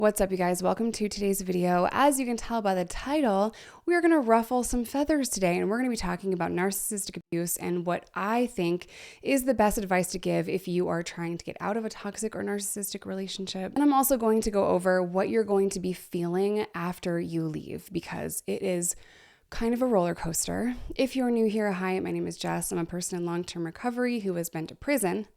What's up, you guys? Welcome to today's video. As you can tell by the title, we are going to ruffle some feathers today, and we're going to be talking about narcissistic abuse and what I think is the best advice to give if you are trying to get out of a toxic or narcissistic relationship. And I'm also going to go over what you're going to be feeling after you leave, because it is kind of a roller coaster. If you're new here, hi, my name is Jess. I'm a person in long-term recovery who has been to prison.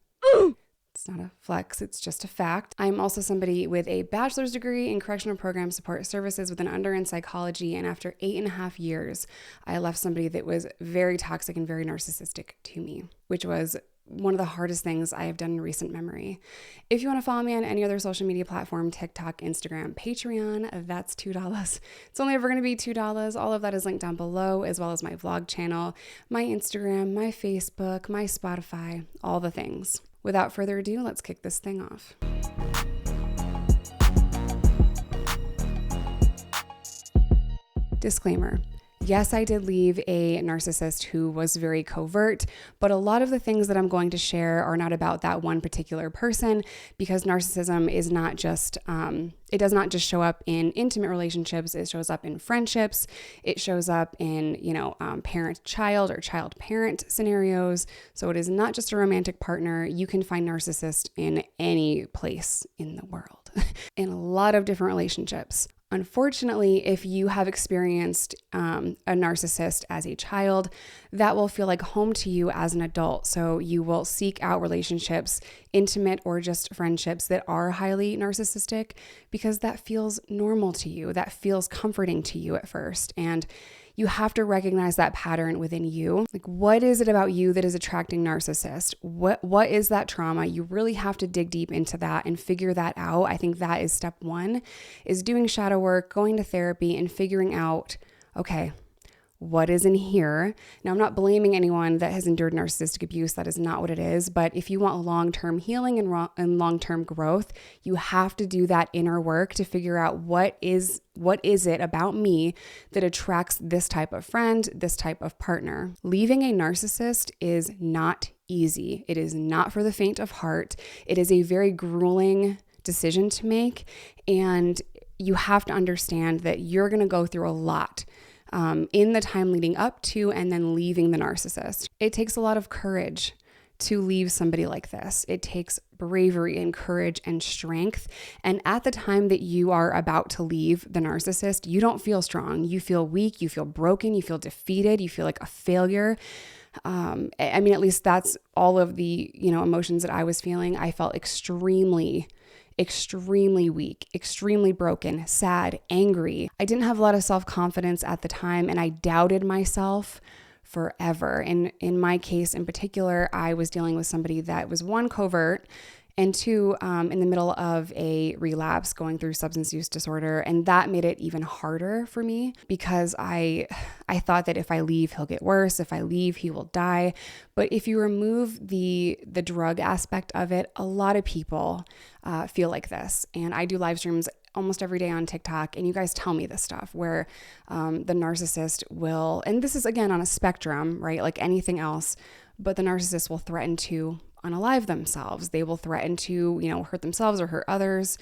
It's not a flex, it's just a fact. I'm also somebody with a bachelor's degree in correctional program support services with an under in psychology. And after 8.5 years, I left somebody that was very toxic and very narcissistic to me, which was one of the hardest things I have done in recent memory. If you want to follow me on any other social media platform, TikTok, Instagram, Patreon, that's $2. It's only ever going to be $2. All of that is linked down below, as well as my vlog channel, my Instagram, my Facebook, my Spotify, all the things. Without further ado, let's kick this thing off. Disclaimer. Yes, I did leave a narcissist who was very covert, but a lot of the things that I'm going to share are not about that one particular person, because narcissism is not just, it does not just show up in intimate relationships. It shows up in friendships. It shows up in, parent-child or child-parent scenarios. So it is not just a romantic partner. You can find narcissist in any place in the world, in a lot of different relationships. Unfortunately, if you have experienced a narcissist as a child, that will feel like home to you as an adult. So you will seek out relationships, intimate or just friendships, that are highly narcissistic, because that feels normal to you. That feels comforting to you at first. And you have to recognize that pattern within you. Like, what is it about you that is attracting narcissist? What is that trauma? You really have to dig deep into that and figure that out. I think that is step one, is doing shadow work, going to therapy, and figuring out, okay, what is in here? Now, I'm not blaming anyone that has endured narcissistic abuse. That is not what it is. But if you want long-term healing and long-term growth, you have to do that inner work to figure out what is it about me that attracts this type of friend, this type of partner. Leaving a narcissist is not easy. It is not for the faint of heart. It is a very grueling decision to make. And you have to understand that you're going to go through a lot in the time leading up to and then leaving the narcissist. It takes a lot of courage to leave somebody like this. It takes bravery and courage and strength. And at the time that you are about to leave the narcissist, you don't feel strong. You feel weak. You feel broken. You feel defeated. You feel like a failure. At least that's all of the, emotions that I was feeling. I felt extremely weak, extremely broken, sad, angry. I didn't have a lot of self-confidence at the time, and I doubted myself forever. And in my case in particular, I was dealing with somebody that was, one, covert, and two, in the middle of a relapse, going through substance use disorder. And that made it even harder for me, because I thought that if I leave, he'll get worse. If I leave, he will die. But if you remove the drug aspect of it, a lot of people feel like this. And I do live streams almost every day on TikTok, and you guys tell me this stuff where the narcissist will, and this is again on a spectrum, right? Like anything else, but the narcissist will threaten to unalive themselves. They will threaten to, hurt themselves or hurt others,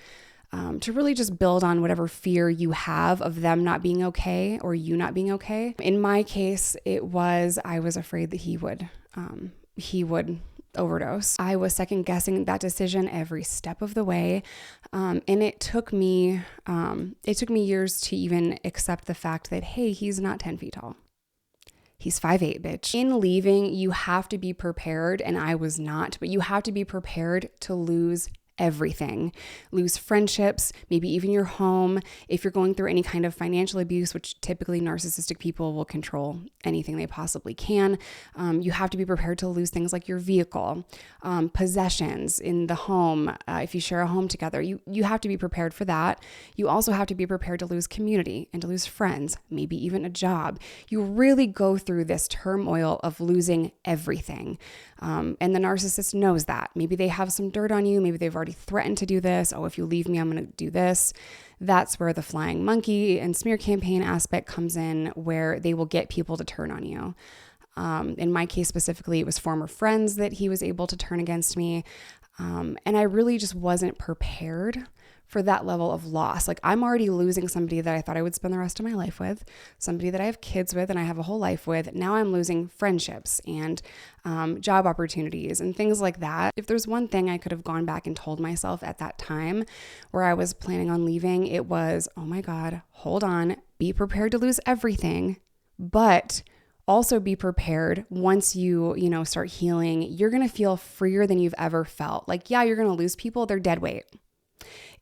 to really just build on whatever fear you have of them not being okay or you not being okay. In my case, I was afraid that he would overdose. I was second guessing that decision every step of the way. And it took me years to even accept the fact that, hey, he's not 10 feet tall. He's 5'8", bitch. In leaving, you have to be prepared, and I was not, but you have to be prepared to lose everything. Lose friendships, maybe even your home. If you're going through any kind of financial abuse, which typically narcissistic people will control anything they possibly can, you have to be prepared to lose things like your vehicle, possessions in the home. If you share a home together, you have to be prepared for that. You also have to be prepared to lose community and to lose friends, maybe even a job. You really go through this turmoil of losing everything. And the narcissist knows that. Maybe they have some dirt on you. Maybe they've already threatened to do this. Oh, if you leave me, I'm going to do this. That's where the flying monkey and smear campaign aspect comes in, where they will get people to turn on you. In my case specifically, it was former friends that he was able to turn against me. And I really just wasn't prepared for that level of loss. Like I'm already losing somebody that I thought I would spend the rest of my life with, somebody that I have kids with and I have a whole life with. Now I'm losing friendships and job opportunities and things like that. If there's one thing I could have gone back and told myself at that time where I was planning on leaving, it was, oh my God, hold on, be prepared to lose everything, but also be prepared once you start healing, you're going to feel freer than you've ever felt. Like, yeah, you're going to lose people, they're dead weight.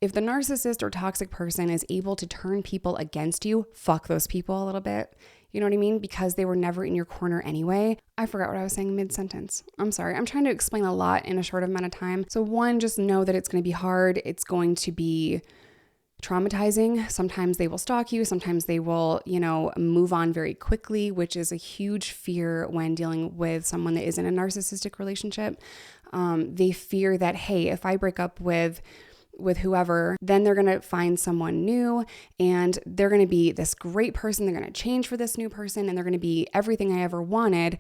If the narcissist or toxic person is able to turn people against you, fuck those people a little bit. You know what I mean? Because they were never in your corner anyway. I forgot what I was saying mid-sentence. I'm sorry. I'm trying to explain a lot in a short amount of time. So one, just know that it's going to be hard. It's going to be traumatizing. Sometimes they will stalk you. Sometimes they will, move on very quickly, which is a huge fear when dealing with someone that is in a narcissistic relationship. They fear that, hey, if I break up with whoever, then they're going to find someone new and they're going to be this great person. They're going to change for this new person and they're going to be everything I ever wanted.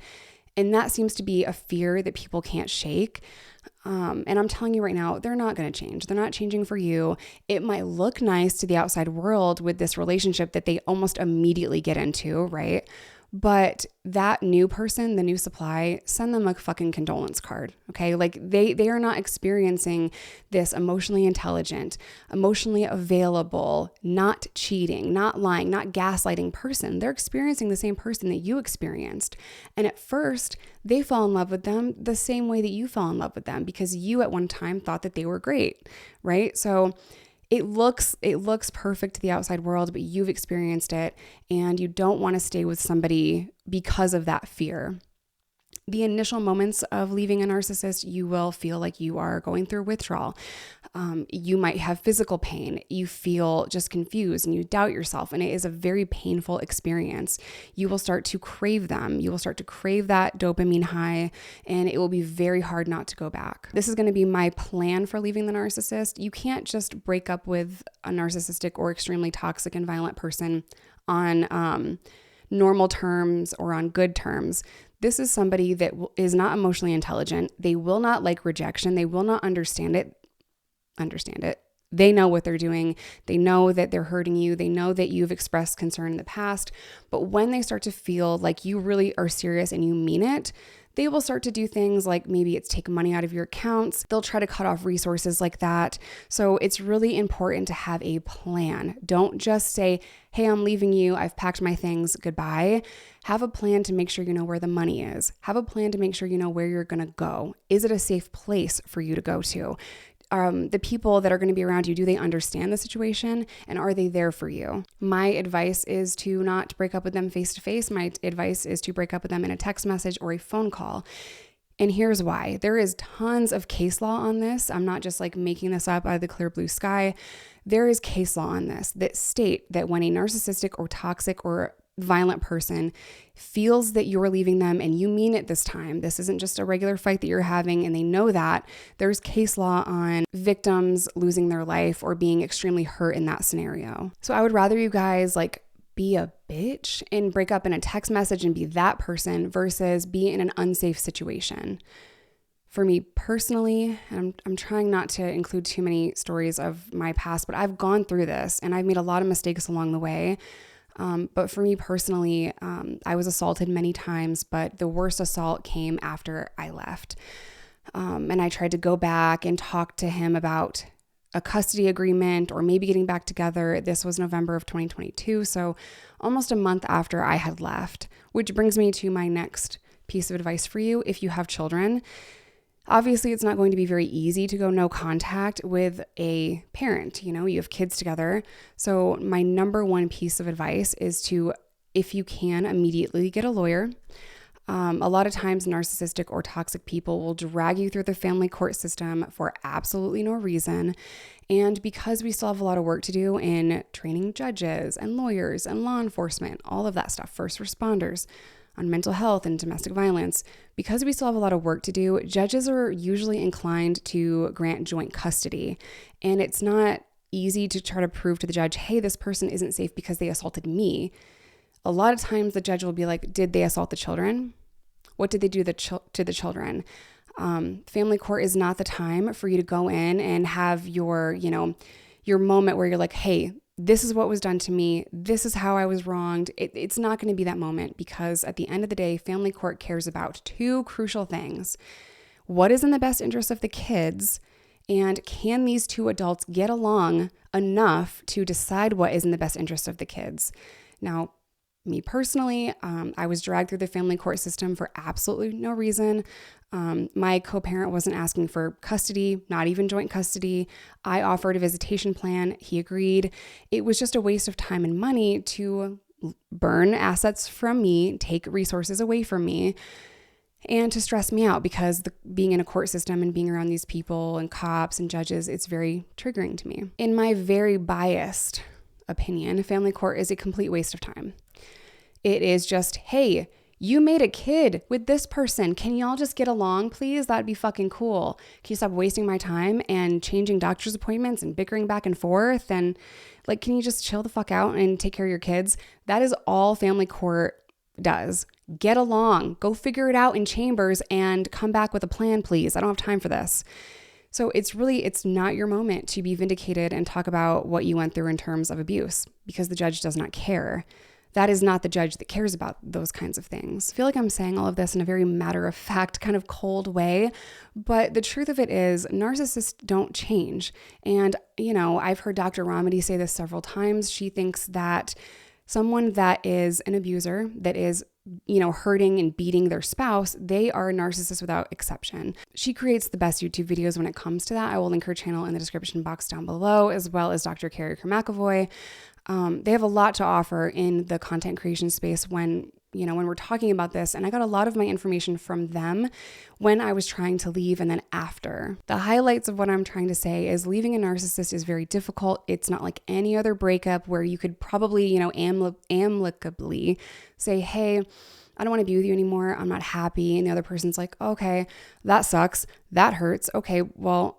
And that seems to be a fear that people can't shake. And I'm telling you right now, they're not going to change. They're not changing for you. It might look nice to the outside world with this relationship that they almost immediately get into, right? But that new person, the new supply, send them a fucking condolence card, okay? Like they are not experiencing this emotionally intelligent, emotionally available, not cheating, not lying, not gaslighting person. They're experiencing the same person that you experienced. And at first, they fall in love with them the same way that you fell in love with them because you at one time thought that they were great, right? So it looks perfect to the outside world, but you've experienced it and you don't want to stay with somebody because of that fear. The initial moments of leaving a narcissist, you will feel like you are going through withdrawal. You might have physical pain. You feel just confused and you doubt yourself. And it is a very painful experience. You will start to crave them. You will start to crave that dopamine high and it will be very hard not to go back. This is going to be my plan for leaving the narcissist. You can't just break up with a narcissistic or extremely toxic and violent person on normal terms or on good terms. This is somebody that is not emotionally intelligent. They will not like rejection. They will not understand it. They know what they're doing. They know that they're hurting you. They know that you've expressed concern in the past. But when they start to feel like you really are serious and you mean it, they will start to do things like maybe it's take money out of your accounts. They'll try to cut off resources like that. So it's really important to have a plan. Don't just say, hey, I'm leaving you. I've packed my things. Goodbye. Have a plan to make sure you know where the money is. Have a plan to make sure you know where you're going to go. Is it a safe place for you to go to? The people that are going to be around you, do they understand the situation and are they there for you? My advice is to not break up with them face to face. My advice is to break up with them in a text message or a phone call. And here's why. There is tons of case law on this. I'm not just like making this up out of the clear blue sky. There is case law on this that state that when a narcissistic or toxic or violent person feels that you're leaving them and you mean it this time, this isn't just a regular fight that you're having and they know that, there's case law on victims losing their life or being extremely hurt in that scenario. So I would rather you guys like be a bitch and break up in a text message and be that person versus be in an unsafe situation. For me personally, and I'm trying not to include too many stories of my past, but I've gone through this and I've made a lot of mistakes along the way. But for me personally, I was assaulted many times, but the worst assault came after I left. And I tried to go back and talk to him about a custody agreement or maybe getting back together. This was November of 2022. So almost a month after I had left, which brings me to my next piece of advice for you. If you have children, obviously it's not going to be very easy to go no contact with a parent. You know, you have kids together. So my number one piece of advice is to, if you can, immediately get a lawyer. A lot of times narcissistic or toxic people will drag you through the family court system for absolutely no reason. And because we still have a lot of work to do in training judges and lawyers and law enforcement, all of that stuff, first responders, on mental health and domestic violence, because we still have a lot of work to do, judges are usually inclined to grant joint custody. And it's not easy to try to prove to the judge, hey, this person isn't safe because they assaulted me. A lot of times the judge will be like, did they assault the children? What did they do to the children? Family court is not the time for you to go in and have your your moment where you're like, hey, this is what was done to me. This is how I was wronged. It's not going to be that moment, because at the end of the day, family court cares about two crucial things. What is in the best interest of the kids? And can these two adults get along enough to decide what is in the best interest of the kids? Now, me personally, I was dragged through the family court system for absolutely no reason. My co-parent wasn't asking for custody, not even joint custody. I offered a visitation plan. He agreed. It was just a waste of time and money to burn assets from me, take resources away from me, and to stress me out, because being in a court system and being around these people and cops and judges, it's very triggering to me. In my very biased opinion, family court is a complete waste of time. It is just, hey, you made a kid with this person. Can y'all just get along, please? That'd be fucking cool. Can you stop wasting my time and changing doctor's appointments and bickering back and forth? And like, can you just chill the fuck out and take care of your kids? That is all family court does. Get along, go figure it out in chambers and come back with a plan, please. I don't have time for this. So it's not your moment to be vindicated and talk about what you went through in terms of abuse, because the judge does not care. That is not the judge that cares about those kinds of things. I feel like I'm saying all of this in a very matter-of-fact, kind of cold way, but the truth of it is narcissists don't change. And, I've heard Dr. Ramadi say this several times. She thinks that someone that is an abuser, that is, hurting and beating their spouse, they are a narcissist without exception. She creates the best YouTube videos when it comes to that. I will link her channel in the description box down below, as well as Dr. Carrie McAvoy. They have a lot to offer in the content creation space when we're talking about this. And I got a lot of my information from them when I was trying to leave and then after. The highlights of what I'm trying to say is leaving a narcissist is very difficult. It's not like any other breakup where you could probably, amicably say, hey, I don't want to be with you anymore. I'm not happy. And the other person's like, okay, that sucks. That hurts. Okay, well,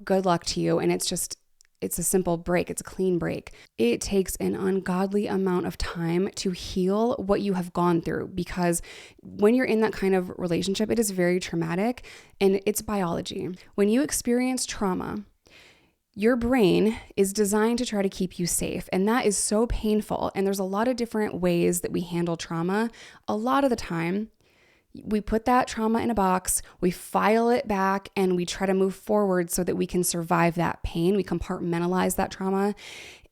good luck to you. And it's a simple break. It's a clean break. It takes an ungodly amount of time to heal what you have gone through, because when you're in that kind of relationship, it is very traumatic, and it's biology. When you experience trauma, your brain is designed to try to keep you safe, and that is so painful. And there's a lot of different ways that we handle trauma. A lot of the time, we put that trauma in a box, we file it back, and we try to move forward so that we can survive that pain. We compartmentalize that trauma,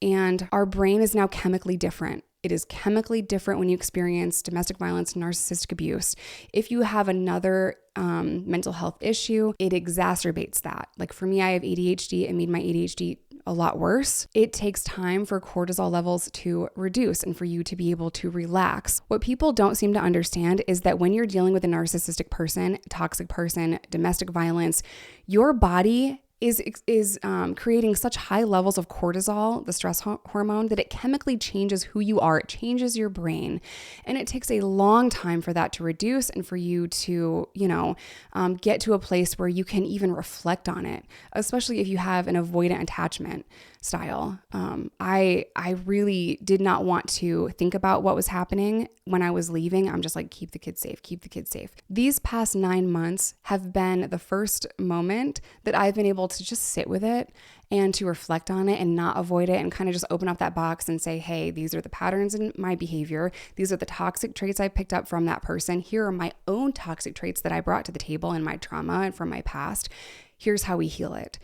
and our brain is now chemically different. It is chemically different when you experience domestic violence, narcissistic abuse. If you have another mental health issue, it exacerbates that. Like for me, I have ADHD. It made my ADHD a lot worse. It takes time for cortisol levels to reduce and for you to be able to relax. What people don't seem to understand is that when you're dealing with a narcissistic person, toxic person, domestic violence, your body is creating such high levels of cortisol, the stress hormone, that it chemically changes who you are. It changes your brain. And it takes a long time for that to reduce and for you to, get to a place where you can even reflect on it, especially if you have an avoidant attachment style. I really did not want to think about what was happening when I was leaving. I'm just like, keep the kids safe, keep the kids safe. These past 9 months have been the first moment that I've been able to just sit with it and to reflect on it and not avoid it and kind of just open up that box and say, hey, these are the patterns in my behavior. These are the toxic traits I picked up from that person. Here are my own toxic traits that I brought to the table in my trauma and from my past. Here's how we heal it.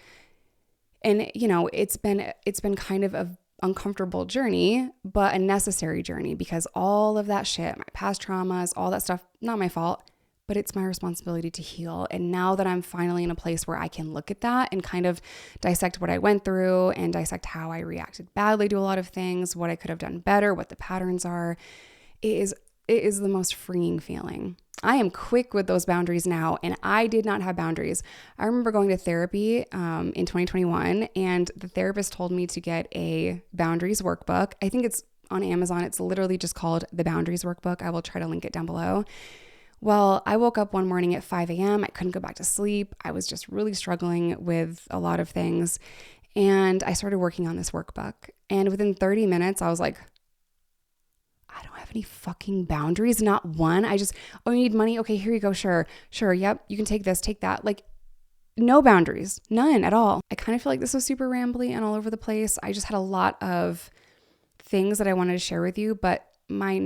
And, it's been kind of a uncomfortable journey, but a necessary journey, because all of that shit, my past traumas, all that stuff, not my fault, but it's my responsibility to heal. And now that I'm finally in a place where I can look at that and kind of dissect what I went through and dissect how I reacted badly to a lot of things, what I could have done better, what the patterns are, it is the most freeing feeling. I am quick with those boundaries now, and I did not have boundaries. I remember going to therapy in 2021, and the therapist told me to get a boundaries workbook. I think it's on Amazon. It's literally just called the Boundaries Workbook. I will try to link it down below. Well, I woke up one morning at 5 a.m. I couldn't go back to sleep. I was just really struggling with a lot of things, and I started working on this workbook. And within 30 minutes, I was like, I don't have any fucking boundaries, not one. You need money? Okay, here you go. Sure. Yep. You can take this, take that. Like, no boundaries, none at all. I kind of feel like this was super rambly and all over the place. I just had a lot of things that I wanted to share with you, but my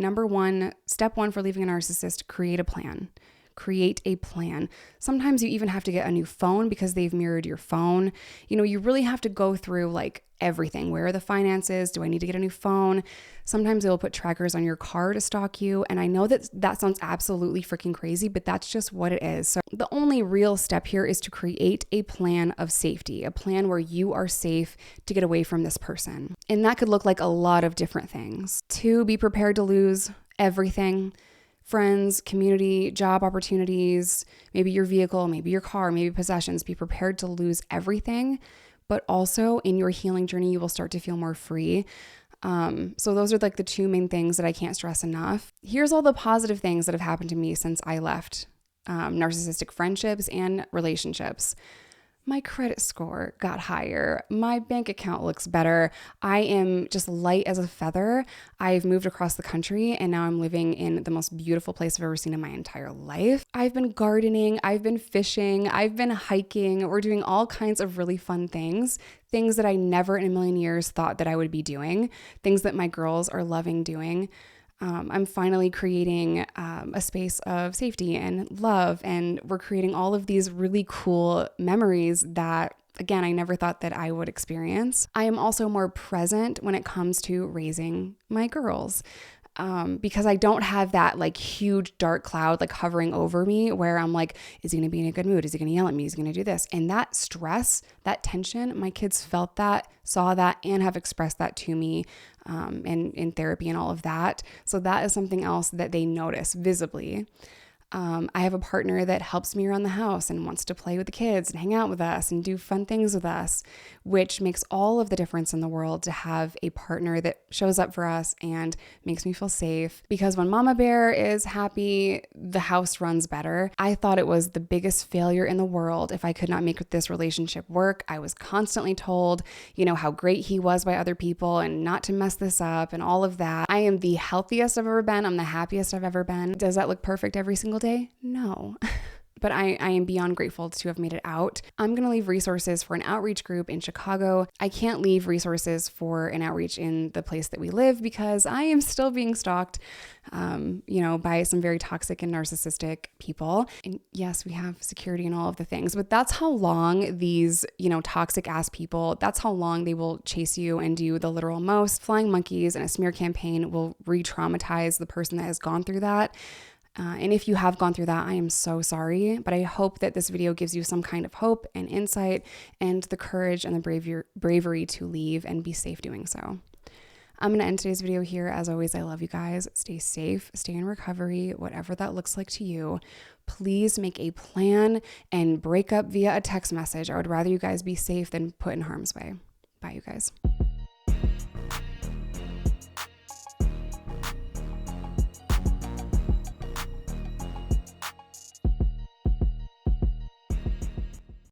step one for leaving a narcissist, create a plan. Create a plan. Sometimes you even have to get a new phone because they've mirrored your phone. You really have to go through like everything. Where are the finances? Do I need to get a new phone? Sometimes they will put trackers on your car to stalk you. And I know that sounds absolutely freaking crazy, but that's just what it is. So the only real step here is to create a plan of safety, a plan where you are safe to get away from this person. And that could look like a lot of different things. 2, be prepared to lose everything. Friends, community, job opportunities, maybe your vehicle, maybe your car, maybe possessions. Be prepared to lose everything, but also in your healing journey, you will start to feel more free. So those are like the 2 main things that I can't stress enough. Here's all the positive things that have happened to me since I left narcissistic friendships and relationships. My credit score got higher. My bank account looks better. I am just light as a feather. I've moved across the country and now I'm living in the most beautiful place I've ever seen in my entire life. I've been gardening. I've been fishing. I've been hiking. We're doing all kinds of really fun things that I never in a million years thought that I would be doing, things that my girls are loving doing. I'm finally creating a space of safety and love, and we're creating all of these really cool memories that, again, I never thought that I would experience. I am also more present when it comes to raising my girls. Because I don't have that like huge dark cloud like hovering over me where I'm like, is he going to be in a good mood? Is he going to yell at me? Is he going to do this? And that stress, that tension, my kids felt that, saw that, and have expressed that to me in therapy and all of that. So that is something else that they notice visibly. I have a partner that helps me around the house and wants to play with the kids and hang out with us and do fun things with us, which makes all of the difference in the world to have a partner that shows up for us and makes me feel safe. Because when Mama Bear is happy, the house runs better. I thought it was the biggest failure in the world if I could not make this relationship work. I was constantly told, how great he was by other people and not to mess this up and all of that. I am the healthiest I've ever been. I'm the happiest I've ever been. Does that look perfect every single day? No. But I am beyond grateful to have made it out. I'm going to leave resources for an outreach group in Chicago. I can't leave resources for an outreach in the place that we live because I am still being stalked, by some very toxic and narcissistic people. And yes, we have security and all of the things, but that's how long these, toxic ass people, that's how long they will chase you and do the literal most. Flying monkeys and a smear campaign will re-traumatize the person that has gone through that. And if you have gone through that, I am so sorry, but I hope that this video gives you some kind of hope and insight and the courage and the bravery to leave and be safe doing so. I'm going to end today's video here. As always, I love you guys. Stay safe, stay in recovery, whatever that looks like to you. Please make a plan and break up via a text message. I would rather you guys be safe than put in harm's way. Bye, you guys.